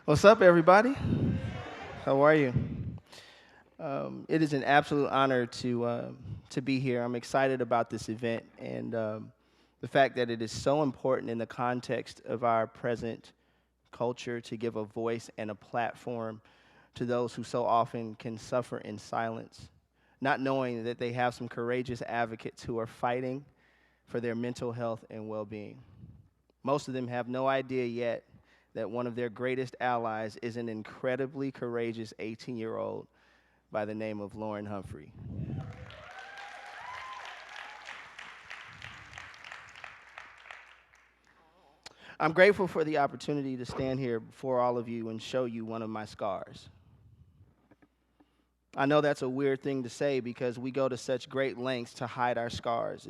What's up, everybody? How are you? It is an absolute honor to be here. I'm excited about this event and the fact that it is so important in the context of our present culture to give a voice and a platform to those who so often can suffer in silence, not knowing that they have some courageous advocates who are fighting for their mental health and well-being. Most of them have no idea yet that one of their greatest allies is an incredibly courageous 18-year-old by the name of Lauren Humphrey. I'm grateful for the opportunity to stand here before all of you and show you one of my scars. I know that's a weird thing to say because we go to such great lengths to hide our scars,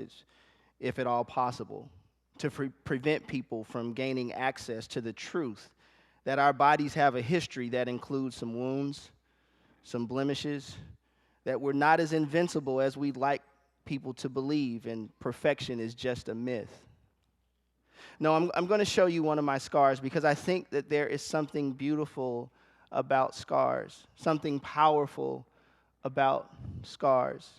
if at all possible, to prevent people from gaining access to the truth that our bodies have a history that includes some wounds, some blemishes, that we're not as invincible as we'd like people to believe, and perfection is just a myth. No, I'm going to show you one of my scars because I think that there is something beautiful about scars, something powerful about scars.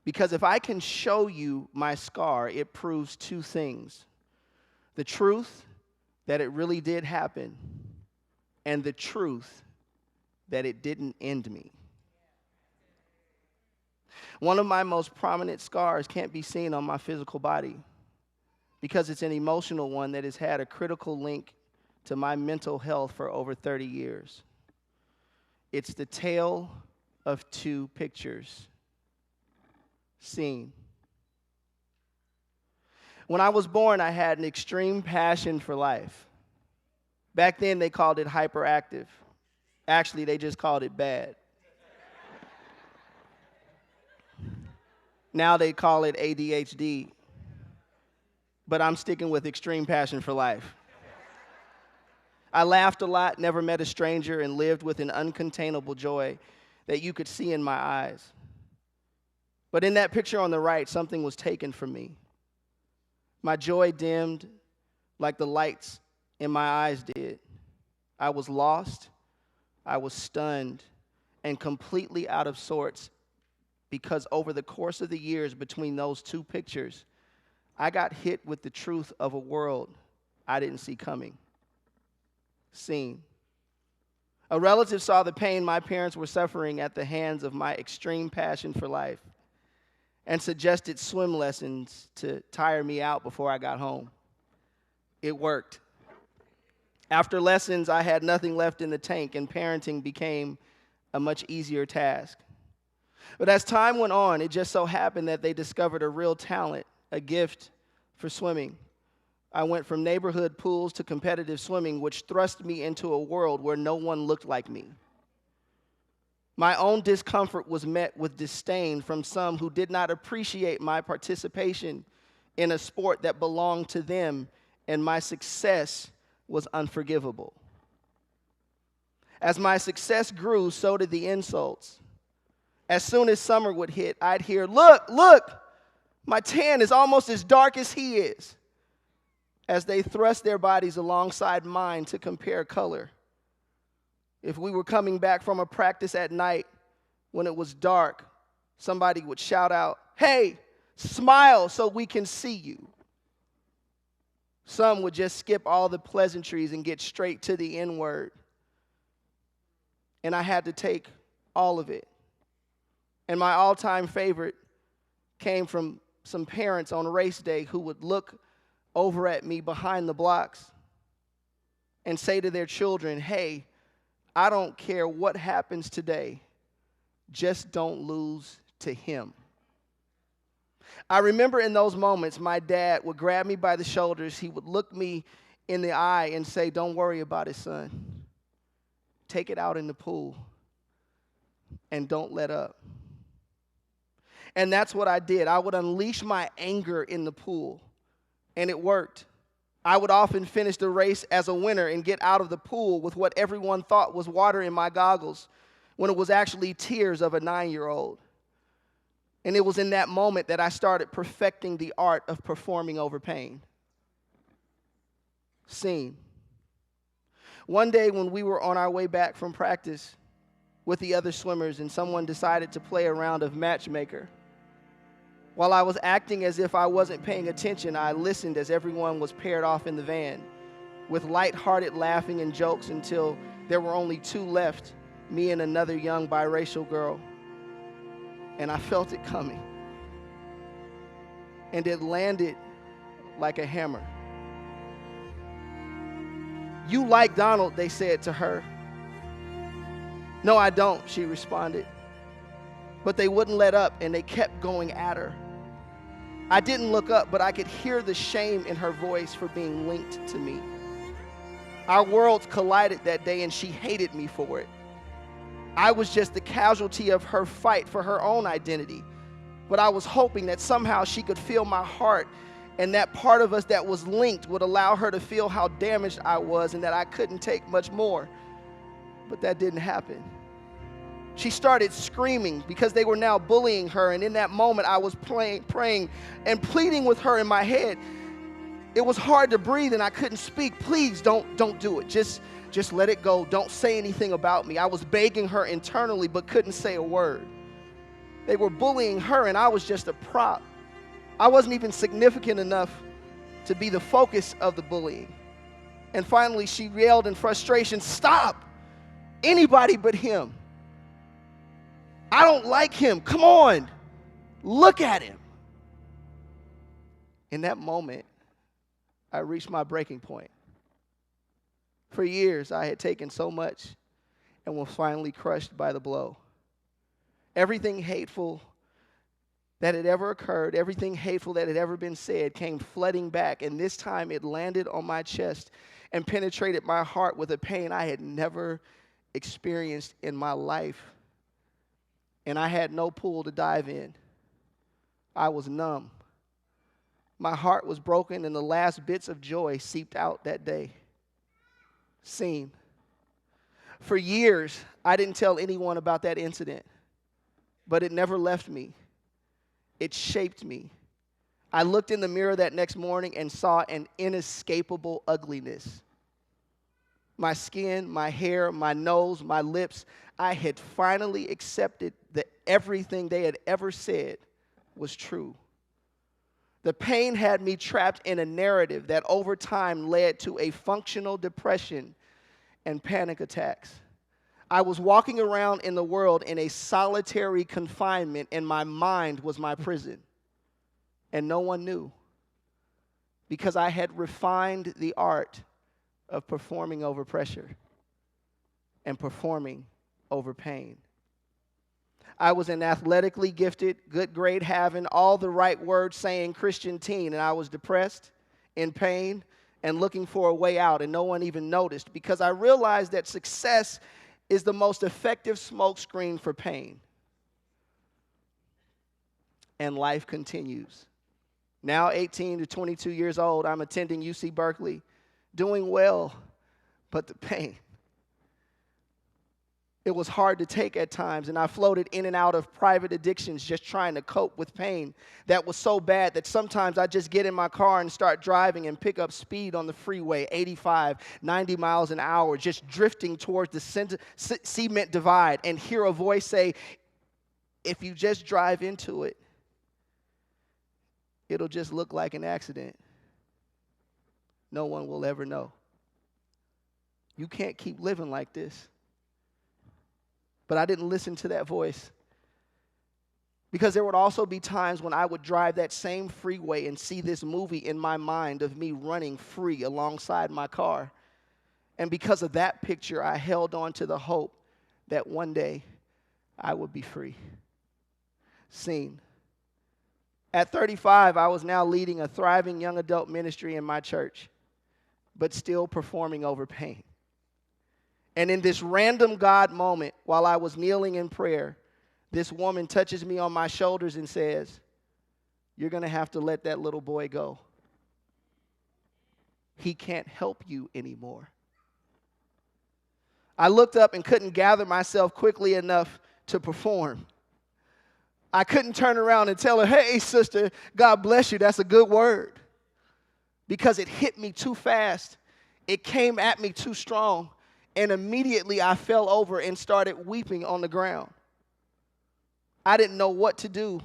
Because if I can show you my scar, it proves two things: the truth that it really did happen, and the truth that it didn't end me. One of my most prominent scars can't be seen on my physical body because it's an emotional one that has had a critical link to my mental health for over 30 years. It's the tale of two pictures seen. When I was born, I had an extreme passion for life. Back then, they called it hyperactive. Actually, they just called it bad. Now they call it ADHD, but I'm sticking with extreme passion for life. I laughed a lot, never met a stranger, and lived with an uncontainable joy that you could see in my eyes. But in that picture on the right, something was taken from me. My joy dimmed like the lights in my eyes did. I was lost, I was stunned, and completely out of sorts because over the course of the years between those two pictures, I got hit with the truth of a world I didn't see coming. Seen. A relative saw the pain my parents were suffering at the hands of my extreme passion for life and suggested swim lessons to tire me out before I got home. It worked. After lessons, I had nothing left in the tank, and parenting became a much easier task. But as time went on, it just so happened that they discovered a real talent, a gift for swimming. I went from neighborhood pools to competitive swimming, which thrust me into a world where no one looked like me. My own discomfort was met with disdain from some who did not appreciate my participation in a sport that belonged to them, and my success was unforgivable. As my success grew, so did the insults. As soon as summer would hit, I'd hear, look, my tan is almost as dark as he is," as they thrust their bodies alongside mine to compare color. If we were coming back from a practice at night when it was dark, somebody would shout out, "Hey, smile so we can see you." Some would just skip all the pleasantries and get straight to the N word. And I had to take all of it. And my all-time favorite came from some parents on race day who would look over at me behind the blocks and say to their children, "Hey, I don't care what happens today, just don't lose to him." I remember in those moments, my dad would grab me by the shoulders. He would look me in the eye and say, "Don't worry about it, son. Take it out in the pool and don't let up." And that's what I did. I would unleash my anger in the pool, and it worked. I would often finish the race as a winner and get out of the pool with what everyone thought was water in my goggles when it was actually tears of a 9-year-old. And it was in that moment that I started perfecting the art of performing over pain. Seen. One day when we were on our way back from practice with the other swimmers and someone decided to play a round of matchmaker, while I was acting as if I wasn't paying attention, I listened as everyone was paired off in the van with lighthearted laughing and jokes until there were only two left, me and another young biracial girl. And I felt it coming. And it landed like a hammer. "You like Donald," they said to her. "No, I don't," she responded. But they wouldn't let up, and they kept going at her. I didn't look up, but I could hear the shame in her voice for being linked to me. Our worlds collided that day, and she hated me for it. I was just the casualty of her fight for her own identity. But I was hoping that somehow she could feel my heart, and that part of us that was linked would allow her to feel how damaged I was and that I couldn't take much more. But that didn't happen. She started screaming because they were now bullying her, and in that moment I was praying and pleading with her in my head. It was hard to breathe and I couldn't speak. "Please don't do it. Just let it go. Don't say anything about me." I was begging her internally but couldn't say a word. They were bullying her and I was just a prop. I wasn't even significant enough to be the focus of the bullying. And finally she yelled in frustration, "Stop! Anybody but him. I don't like him. Come on, look at him." In that moment, I reached my breaking point. For years, I had taken so much and was finally crushed by the blow. Everything hateful that had ever occurred, everything hateful that had ever been said came flooding back, and this time it landed on my chest and penetrated my heart with a pain I had never experienced in my life. And I had no pool to dive in. I was numb. My heart was broken, and the last bits of joy seeped out that day. Scene. For years, I didn't tell anyone about that incident, but it never left me. It shaped me. I looked in the mirror that next morning and saw an inescapable ugliness. My skin, my hair, my nose, my lips, I had finally accepted that everything they had ever said was true. The pain had me trapped in a narrative that over time led to a functional depression and panic attacks. I was walking around in the world in a solitary confinement, and my mind was my prison. And no one knew, because I had refined the art of performing over pressure and performing over pain. I was an athletically gifted, good grade having, all the right words saying Christian teen, and I was depressed, in pain, and looking for a way out, and no one even noticed, because I realized that success is the most effective smokescreen for pain. And life continues. Now 18 to 22 years old, I'm attending UC Berkeley, doing well, but the pain. It was hard to take at times, and I floated in and out of private addictions just trying to cope with pain that was so bad that sometimes I just get in my car and start driving and pick up speed on the freeway, 85, 90 miles an hour, just drifting towards the cement divide, and hear a voice say, "If you just drive into it, it'll just look like an accident. No one will ever know. You can't keep living like this." But I didn't listen to that voice, because there would also be times when I would drive that same freeway and see this movie in my mind of me running free alongside my car. And because of that picture, I held on to the hope that one day I would be free. Scene. At 35, I was now leading a thriving young adult ministry in my church, but still performing over pain. And in this random God moment, while I was kneeling in prayer, this woman touches me on my shoulders and says, "You're going to have to let that little boy go. He can't help you anymore." I looked up and couldn't gather myself quickly enough to perform. I couldn't turn around and tell her, "Hey, sister, God bless you, that's a good word," because it hit me too fast It came at me too strong, and immediately I fell over and started weeping on the ground. I didn't know what to do,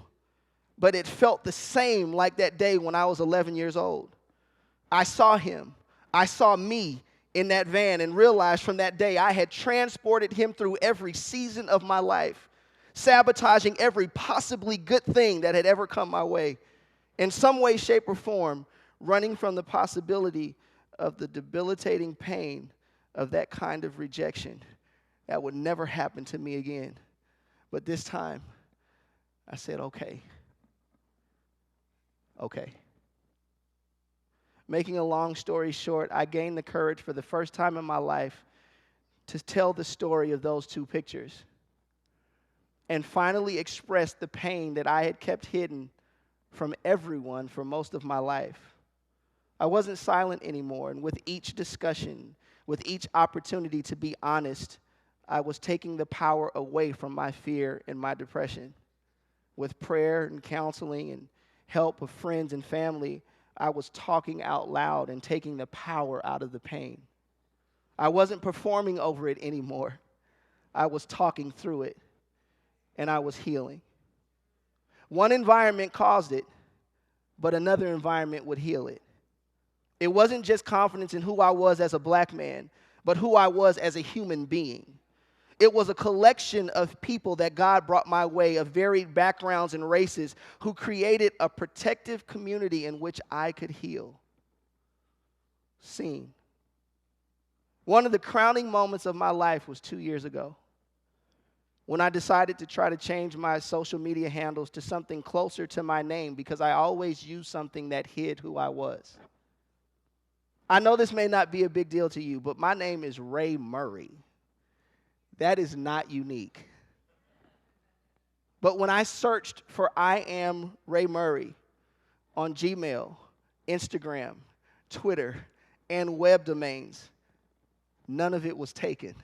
but it felt the same like that day when I was 11 years old. I saw him. I saw me in that van and realized from that day I had transported him through every season of my life, sabotaging every possibly good thing that had ever come my way. In some way, shape, or form, running from the possibility of the debilitating pain of that kind of rejection that would never happen to me again. But this time, I said, okay. Making a long story short, I gained the courage for the first time in my life to tell the story of those two pictures and finally express the pain that I had kept hidden from everyone for most of my life. I wasn't silent anymore, and with each discussion, with each opportunity to be honest, I was taking the power away from my fear and my depression. With prayer and counseling and help of friends and family, I was talking out loud and taking the power out of the pain. I wasn't performing over it anymore. I was talking through it, and I was healing. One environment caused it, but another environment would heal it. It wasn't just confidence in who I was as a black man, but who I was as a human being. It was a collection of people that God brought my way of varied backgrounds and races who created a protective community in which I could heal. Seen. One of the crowning moments of my life was 2 years ago when I decided to try to change my social media handles to something closer to my name because I always used something that hid who I was. I know this may not be a big deal to you, but my name is Ray Murray. That is not unique. But when I searched for I am Ray Murray on Gmail, Instagram, Twitter, and web domains, none of it was taken.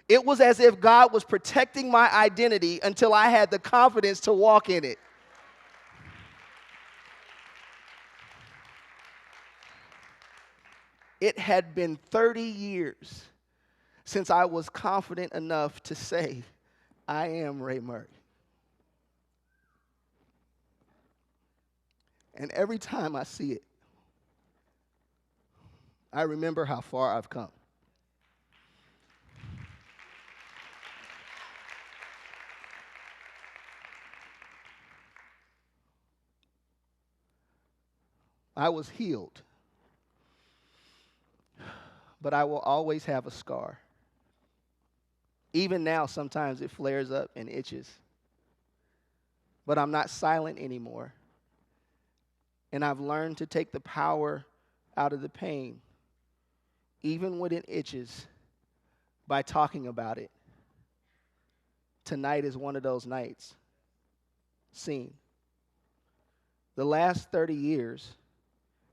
It was as if God was protecting my identity until I had the confidence to walk in it. It had been 30 years since I was confident enough to say, I am Ray Murray. And every time I see it, I remember how far I've come. I was healed, but I will always have a scar. Even now, sometimes it flares up and itches. But I'm not silent anymore. And I've learned to take the power out of the pain, even when it itches, by talking about it. Tonight is one of those nights. Seen. The last 30 years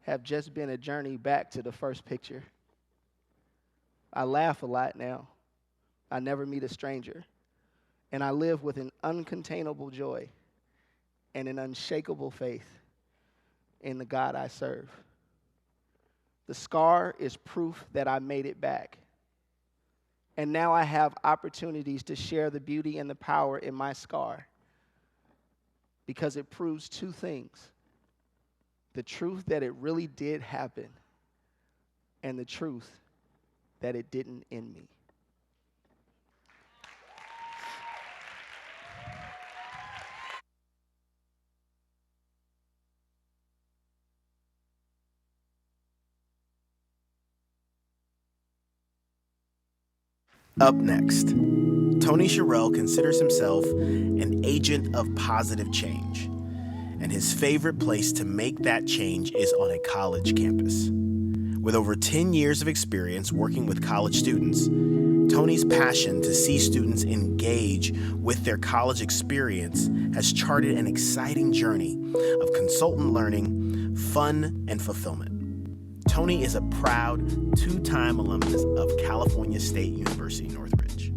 have just been a journey back to the first picture. I laugh a lot now. I never meet a stranger. And I live with an uncontainable joy and an unshakable faith in the God I serve. The scar is proof that I made it back. And now I have opportunities to share the beauty and the power in my scar because it proves two things. The truth that it really did happen and the truth that it didn't end me. Up next, Tonee Sherrill considers himself an agent of positive change, and his favorite place to make that change is on a college campus. With over 10 years of experience working with college students, Tonee's passion to see students engage with their college experience has charted an exciting journey of consultant learning, fun, and fulfillment. Tonee is a proud two-time alumnus of California State University, Northridge.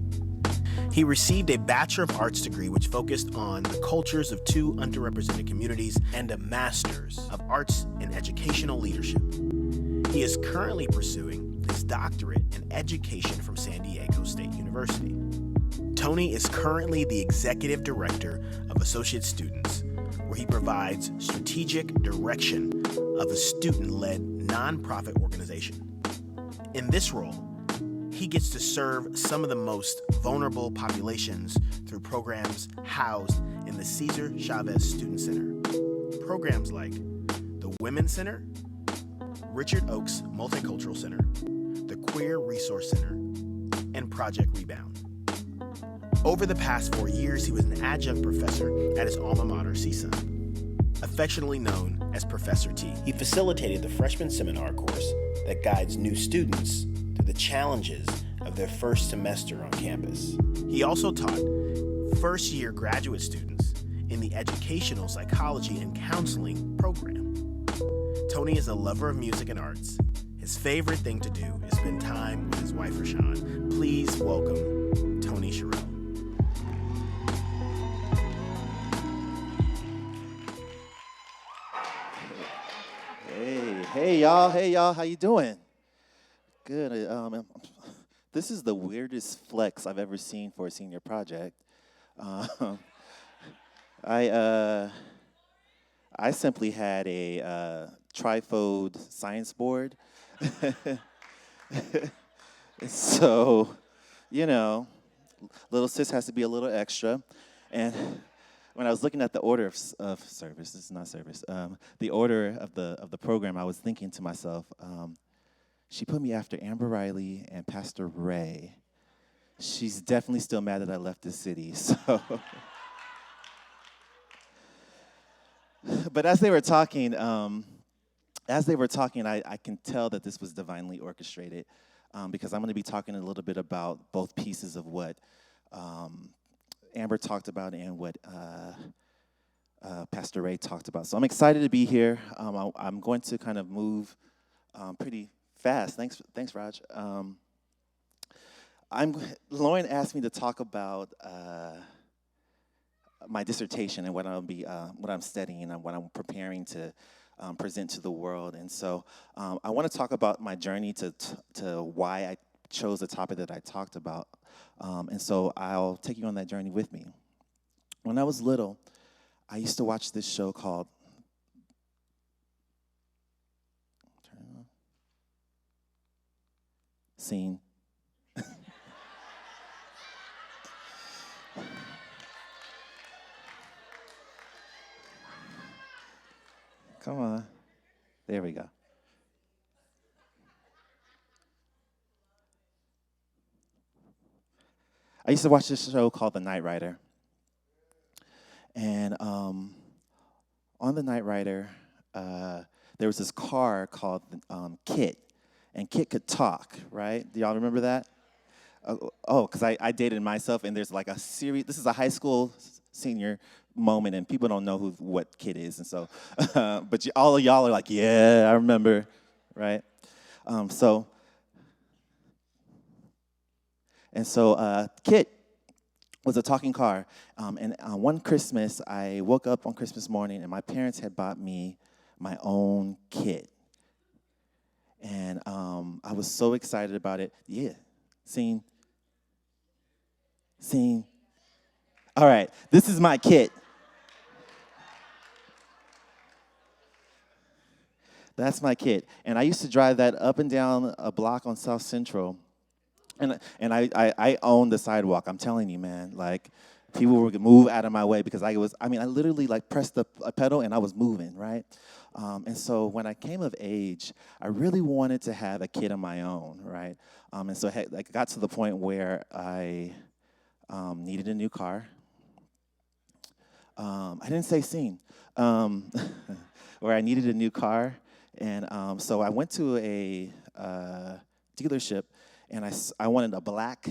He received a Bachelor of Arts degree which focused on the cultures of two underrepresented communities and a Master's of Arts in Educational Leadership. He is currently pursuing his doctorate in education from San Diego State University. Tonee is currently the executive director of Associate Students, where he provides strategic direction of a student-led nonprofit organization. In this role, he gets to serve some of the most vulnerable populations through programs housed in the Cesar Chavez Student Center. Programs like the Women's Center, Richard Oakes Multicultural Center, the Queer Resource Center, and Project Rebound. Over the past 4 years, he was an adjunct professor at his alma mater, CSUN, affectionately known as Professor T. He facilitated the freshman seminar course that guides new students through the challenges of their first semester on campus. He also taught first-year graduate students in the Educational Psychology and Counseling program. Tonee is a lover of music and arts. His favorite thing to do is spend time with his wife, Rashawn. Please welcome Tonee Sherrill. Hey y'all, how you doing? Good. This is the weirdest flex I've ever seen for a senior project. I simply had a trifold science board, so little sis has to be a little extra, and when I was looking at the order of service, this is not service, the order of the program, I was thinking to myself, she put me after Amber Riley and Pastor Ray. She's definitely still mad that I left the city, so. But as they were talking, I can tell that this was divinely orchestrated, because I'm going to be talking a little bit about both pieces of what Amber talked about and what Pastor Ray talked about. So I'm excited to be here. I'm going to kind of move pretty fast. Thanks, Raj. Lauren asked me to talk about my dissertation and what I'm studying and what I'm preparing to present to the world. And so I want to talk about my journey to why I chose the topic that I talked about. And so I'll take you on that journey with me. When I was little, I used to watch this show called Scene. Come on. There we go. I used to watch this show called The Knight Rider. And on The Knight Rider, there was this car called Kit. And Kit could talk, right? Do y'all remember that? Because I dated myself, and there's like a series. This is a high school senior moment, and people don't know what Kit is. And so, but all of y'all are like, yeah, I remember, right? So Kit was a talking car. And one Christmas, I woke up on Christmas morning, and my parents had bought me my own Kit. And I was so excited about it. Yeah, scene. All right, this is my Kit. That's my Kit. And I used to drive that up and down a block on South Central. And I owned the sidewalk. I'm telling you, man. Like, people would move out of my way because I literally like pressed the pedal and I was moving, right? And so when I came of age, I really wanted to have a kid of my own, right? And so I got to the point where I needed a new car. I didn't say scene. Where I needed a new car. And so I went to a dealership, and I wanted a black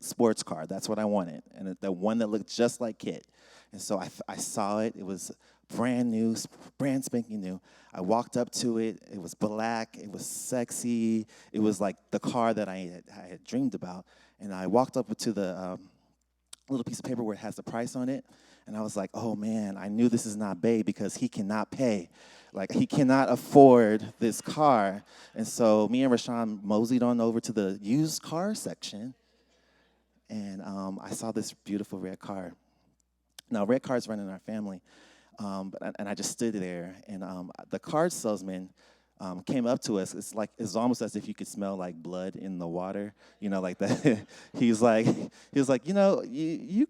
sports car. That's what I wanted, and the one that looked just like Kit. And so I saw it. It was brand new, brand spanking new. I walked up to it. It was black. It was sexy. It was like the car that I had dreamed about. And I walked up to the little piece of paper where it has the price on it. And I was like, oh man, I knew this is not Bay because he cannot pay. Like, he cannot afford this car. And so me and Rashawn moseyed on over to the used car section, and I saw this beautiful red car. Now, red cars run in our family, and I just stood there, and the car salesman came up to us. It's almost as if you could smell like blood in the water, like that. He was like, you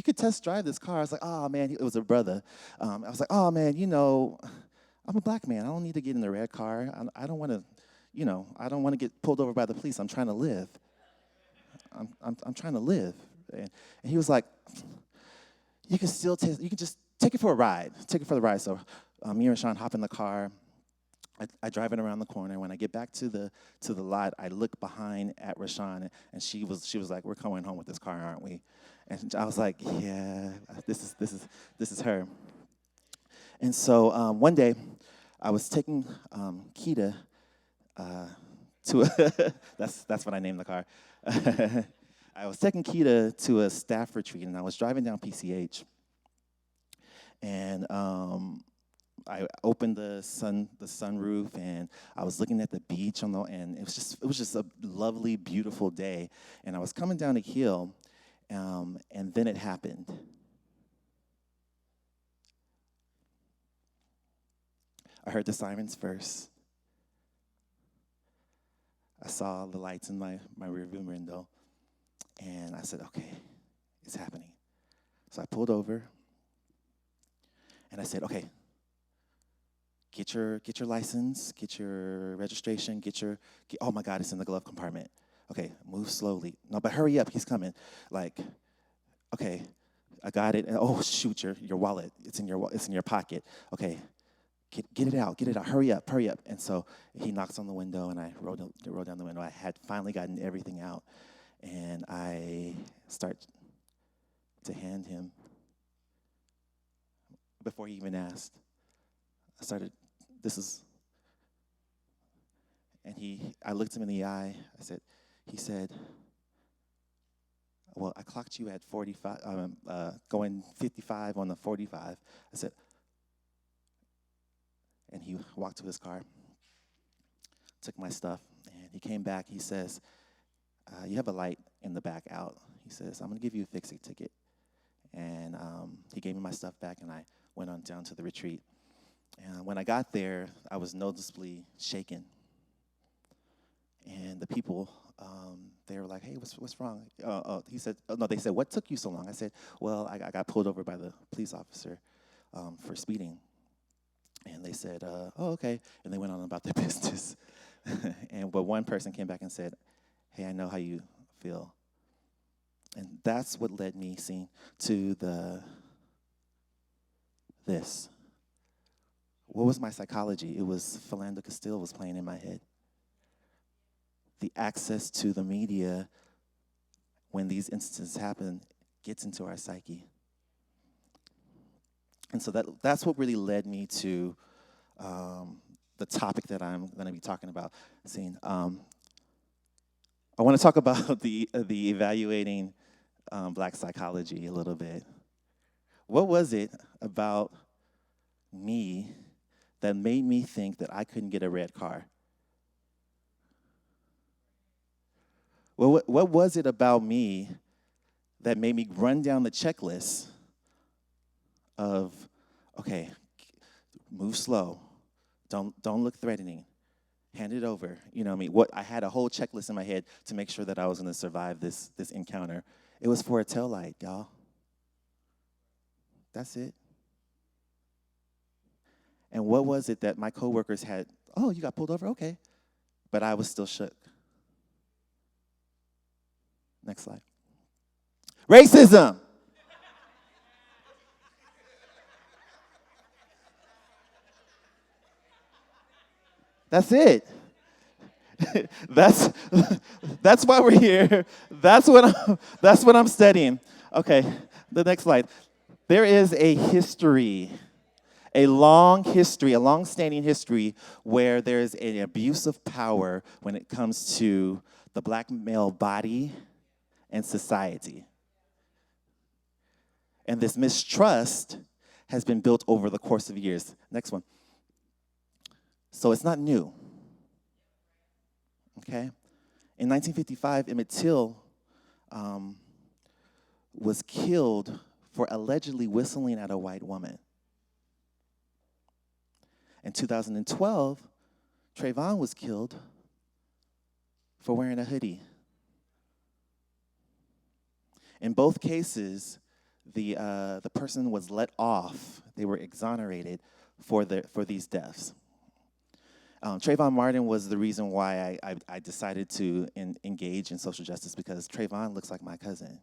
could test drive this car. I was like, oh man, it was a brother. I was like, oh man, I'm a black man. I don't need to get in the red car. I don't want to, I don't want to get pulled over by the police. I'm trying to live. I'm trying to live. And he was like, you can just take it for a ride. Take it for the ride. So me and Rashawn hop in the car. I drive it around the corner. When I get back to the lot, I look behind at Rashawn, and she was like, "We're going home with this car, aren't we?" And I was like, "Yeah, this is her." And so one day, I was taking Keita to a that's what I named the car. I was taking Keita to a staff retreat, and I was driving down PCH, and I opened the sunroof, and I was looking at the beach and it was just a lovely, beautiful day. And I was coming down a hill, and then it happened. I heard the sirens first. I saw the lights in my rearview window, and I said, okay, it's happening. So I pulled over, and I said, okay, get your license, get your registration, oh my God, it's in the glove compartment. Okay, move slowly. No, but hurry up, he's coming. Like, okay, I got it. And, oh shoot, your wallet, it's in your pocket. Okay, get it out, hurry up. And so he knocks on the window, and I roll down the window. I had finally gotten everything out, and I start to hand him, before he even asked, I looked him in the eye. He said, well, I clocked you at 45, going 55 on the 45. I said, and he walked to his car, took my stuff, and he came back. He says, you have a light in the back out. He says, I'm going to give you a fix-it ticket. And he gave me my stuff back, and I went on down to the retreat. And when I got there, I was noticeably shaken. And the people, they were like, hey, what's wrong? He said, no, they said, what took you so long? I said, well, I got pulled over by the police officer for speeding. And they said, oh, okay. And they went on about their business. But one person came back and said, hey, I know how you feel. And that's what led me, to this. What was my psychology? It was Philando Castile was playing in my head. The access to the media, when these instances happen, gets into our psyche. And so that's what really led me to the topic that I'm going to be talking about. I want to talk about the evaluating black psychology a little bit. What was it about me that made me think that I couldn't get a red car? Well, what was it about me that made me run down the checklist of, okay, move slow, don't look threatening, hand it over. I had a whole checklist in my head to make sure that I was going to survive this encounter. It was for a taillight, y'all. That's it. And what was it that my coworkers had? Oh, you got pulled over? Okay. But I was still shook. Next slide. Racism. That's it. That's why we're here. That's what I'm studying. Okay, the next slide. There is a history, a long-standing history where there's an abuse of power when it comes to the black male body and society. And this mistrust has been built over the course of years. Next one. So it's not new. Okay? In 1955, Emmett Till was killed for allegedly whistling at a white woman. In 2012, Trayvon was killed for wearing a hoodie. In both cases, the person was let off. They were exonerated for these deaths. Trayvon Martin was the reason why I decided to engage in social justice, because Trayvon looks like my cousin.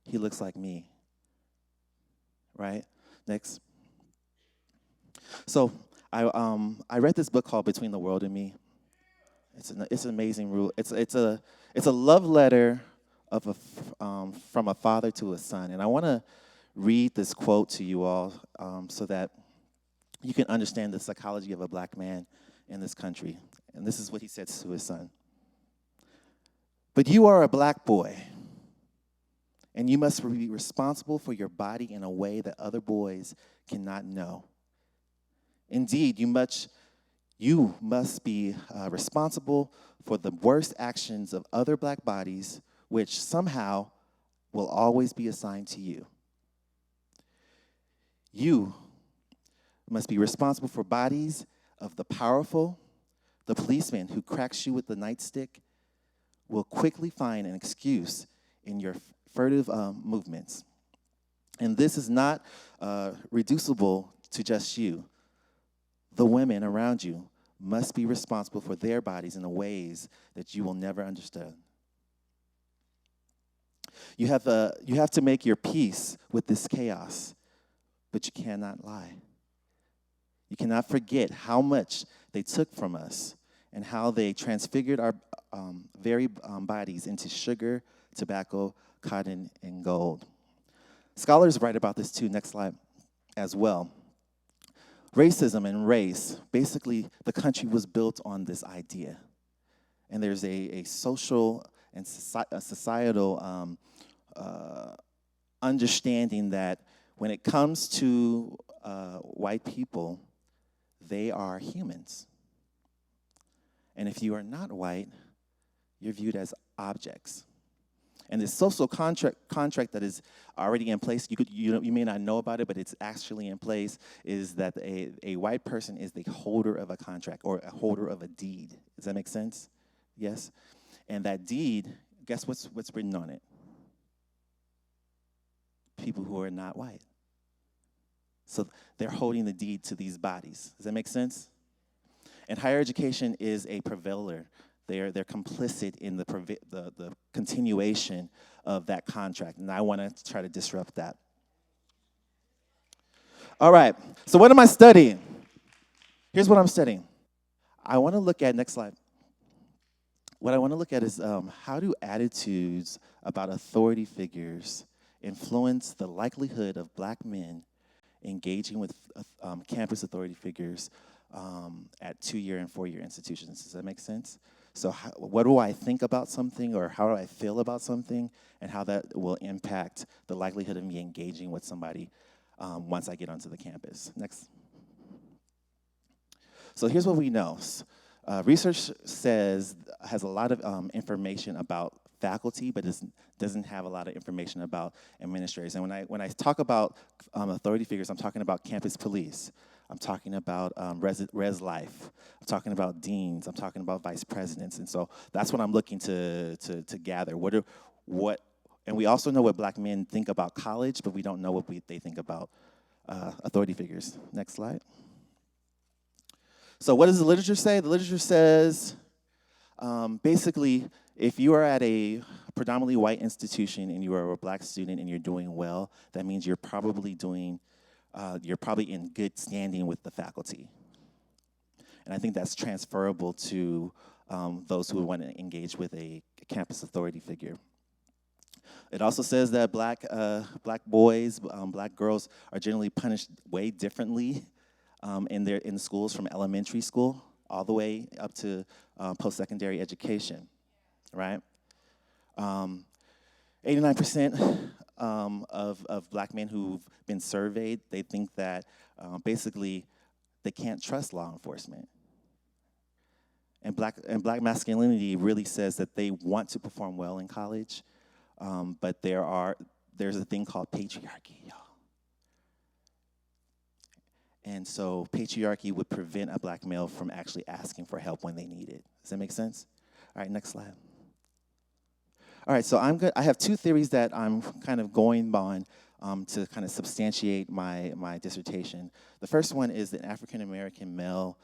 He looks like me, right? Next. So I read this book called Between the World and Me. It's an amazing rule. It's a love letter from a father to a son, and I want to read this quote to you all so that you can understand the psychology of a black man in this country. And this is what he said to his son. "But you are a black boy, and you must be responsible for your body in a way that other boys cannot know. Indeed, you must be responsible for the worst actions of other black bodies, which somehow will always be assigned to you. You must be responsible for bodies of the powerful. The policeman who cracks you with the nightstick will quickly find an excuse in your furtive movements. And this is not reducible to just you. The women around you must be responsible for their bodies in the ways that you will never understand. You have to make your peace with this chaos, but you cannot lie. You cannot forget how much they took from us and how they transfigured our very bodies into sugar, tobacco, cotton, and gold." Scholars write about this too, next slide, as well. Racism and race, basically the country was built on this idea. And there's a social and societal understanding that when it comes to white people, they are humans. And if you are not white, you're viewed as objects. And this social contract that is already in place, you may not know about it, but it's actually in place, is that a white person is the holder of a contract or a holder of a deed. Does that make sense? Yes? And that deed, guess what's written on it? People who are not white. So they're holding the deed to these bodies. Does that make sense? And higher education is a prevailer. They're complicit in the continuation of that contract, and I want to try to disrupt that. All right, so what am I studying? Here's what I'm studying. I want to look at, next slide. What I want to look at is how do attitudes about authority figures influence the likelihood of black men engaging with campus authority figures at 2-year and 4-year institutions. Does that make sense? So what do I think about something, or how do I feel about something, and how that will impact the likelihood of me engaging with somebody once I get onto the campus. Next. So here's what we know. Research has a lot of information about faculty, but doesn't have a lot of information about administrators. And when I talk about authority figures, I'm talking about campus police. I'm talking about res life. I'm talking about deans. I'm talking about vice presidents. And so that's what I'm looking to gather. And we also know what black men think about college, but we don't know what they think about authority figures. Next slide. So what does the literature say? The literature says, basically, if you are at a predominantly white institution and you are a black student and you're doing well, that means you're probably in good standing with the faculty. And I think that's transferable to those who want to engage with a campus authority figure. It also says that black boys, black girls are generally punished way differently in schools, from elementary school all the way up to post-secondary education, right? 89% of black men who've been surveyed, they think that basically they can't trust law enforcement. And black masculinity really says that they want to perform well in college, but there's a thing called patriarchy, y'all. And so patriarchy would prevent a black male from actually asking for help when they need it. Does that make sense? All right, next slide. All right, so I have two theories that I'm kind of going on to kind of substantiate my dissertation. The first one is the African American male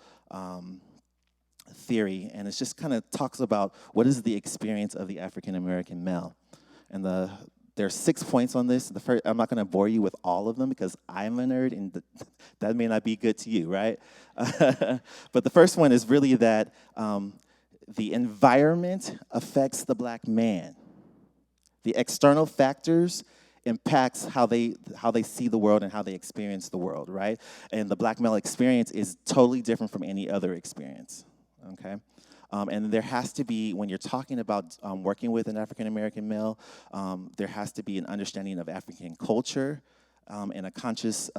theory, and it just kind of talks about what is the experience of the African American male. And there's 6 points on this. The first, I'm not going to bore you with all of them because I'm a nerd, and that may not be good to you, right? But the first one is really that the environment affects the black man. The external factors impacts how they see the world and how they experience the world, right? And the black male experience is totally different from any other experience, okay? And there has to be, when you're talking about working with an African-American male, there has to be an understanding of African culture and a consciousness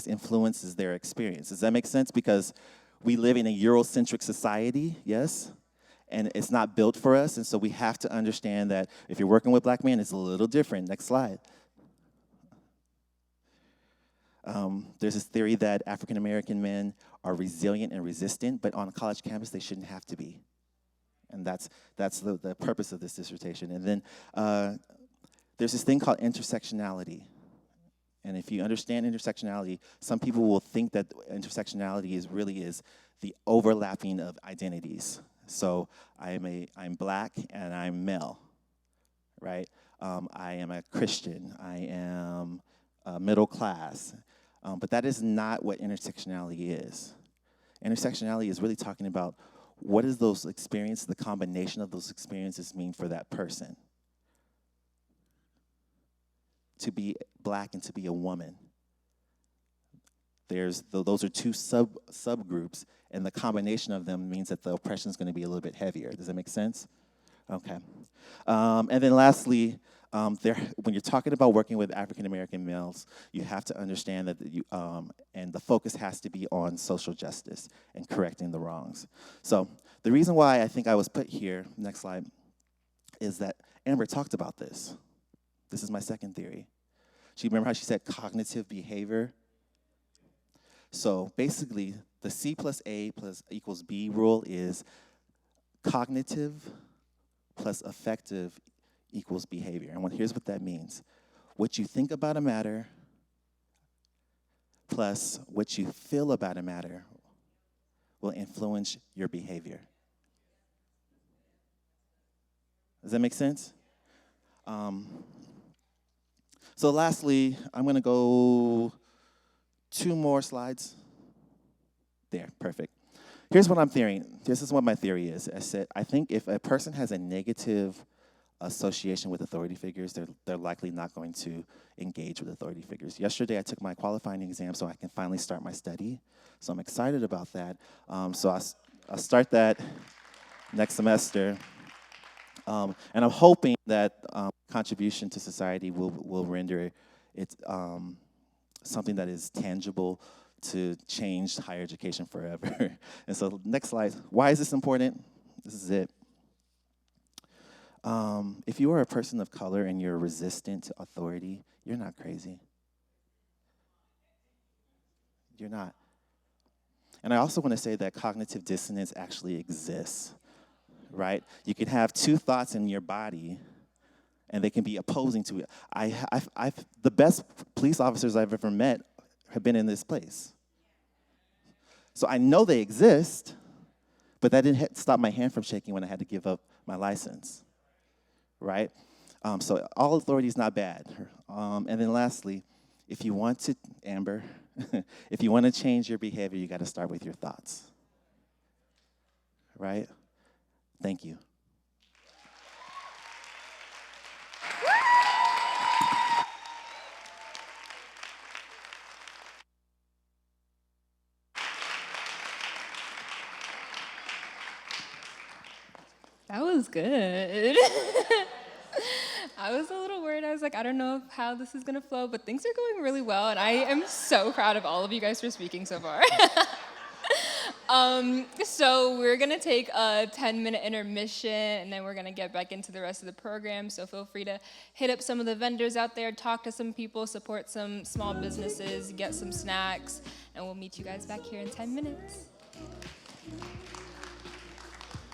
influences their experience. Does that make sense? Because we live in a Eurocentric society, yes? And it's not built for us, and so we have to understand that if you're working with black men, it's a little different. Next slide. There's this theory that African American men are resilient and resistant, but on a college campus, they shouldn't have to be. And that's the purpose of this dissertation. And then there's this thing called intersectionality. And if you understand intersectionality, some people will think that intersectionality really is the overlapping of identities. So I'm black and I'm male, right? I am a Christian. I am middle class. But that is not what intersectionality is. Intersectionality is really talking about what does those experiences, the combination of those experiences mean for that person. To be black and to be a woman. Those are two subgroups, and the combination of them means that the oppression is going to be a little bit heavier. Does that make sense? Okay. And then lastly, when you're talking about working with African American males, you have to understand that and the focus has to be on social justice and correcting the wrongs. So the reason why I think I was put here, next slide, is that Amber talked about this. This is my second theory. Remember how she said cognitive behavior? So basically, the C plus A plus equals B rule is cognitive plus affective equals behavior. And here's what that means. What you think about a matter plus what you feel about a matter will influence your behavior. Does that make sense? So lastly, I'm going to go 2 more slides. There, perfect. Here's what I'm theorying. This is what my theory is. I think if a person has a negative association with authority figures, they're likely not going to engage with authority figures. Yesterday, I took my qualifying exam so I can finally start my study. So I'm excited about that. So I'll start that next semester. And I'm hoping that contribution to society will render it something that is tangible to change higher education forever. And so next slide. Why is this important? This is it. If you are a person of color and you're resistant to authority, you're not crazy. You're not. And I also want to say that cognitive dissonance actually exists, right? You can have 2 thoughts in your body, and they can be opposing to it. The best police officers I've ever met have been in this place. So I know they exist, but that didn't stop my hand from shaking when I had to give up my license, right? So all authority is not bad. And then lastly, if you want to, Amber, if you want to change your behavior, you got to start with your thoughts, right? Thank you. That was good. I was a little worried. I was like, I don't know how this is going to flow, but things are going really well, and I am so proud of all of you guys for speaking so far. So we're going to take a 10-minute intermission, and then we're going to get back into the rest of the program, so feel free to hit up some of the vendors out there, talk to some people, support some small businesses, get some snacks, and we'll meet you guys back here in 10 minutes.